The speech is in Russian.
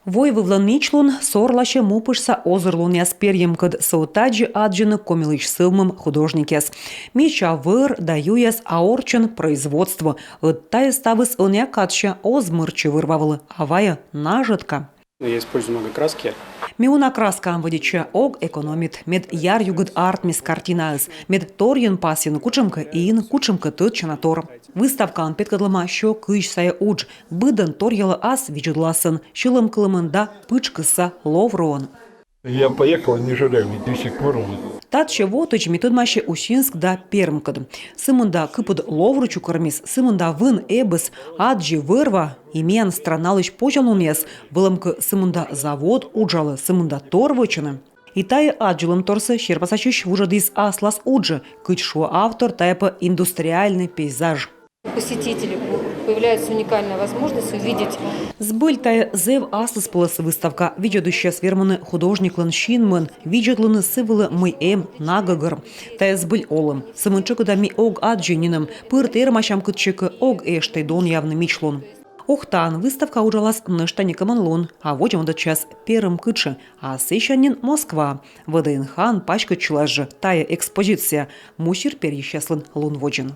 Войвывлан мичлун сорлаще мупышса озырлун ясперьем кыд саутаджи аджины комилыч сылмым художникес. Мича выр даюяс аорчын производство. Ыттая ставыс ыня катща озмырчы вырвавлы, авая нажитка. Я использую много краски. Миуна краска водича ог экономит. Мед яр югыд арт мис картинаыз. Мед торьен пасин кучымка ин, кучымка тытчана тор. Выставкан петкадлама шо кыш сая удж. Быдан торьяла ас вичудласын. Шилым кылымында пычкыса ловруон. Я поехал, не жалею, до сих пор. Татше вотыч методмаще Ущинск да Пермкад. Сымында кыпыд ловручу кормис, сымында вын эбыс, аджи вырва, имен страналыч почалунес, вылымка сымында завод уджалы, сымында торвычыны. Итая аджилым торсы щерпасачыш вужадис аслас уджы, кычшо автор тайпа индустриальный пейзаж. Посетителю появляется уникальная возможность увидеть. Сбыльтая зев аслас полосы выставка, видядущая сверманы художник ланшинман, виджетланы сывылы мы нагагар. Тая сбыль олым, сымынчыкыда ми ог аджининым, пырт эрмашам кытчыкы ог эштай дон явны мичлон. Охтан выставка ужалас ныштаникаман лун, а водим до час перым кытчы, а сещанин Москва. ВДНХ пачка чулажы, тая экспозиция, мусир перещаслын лун воджин.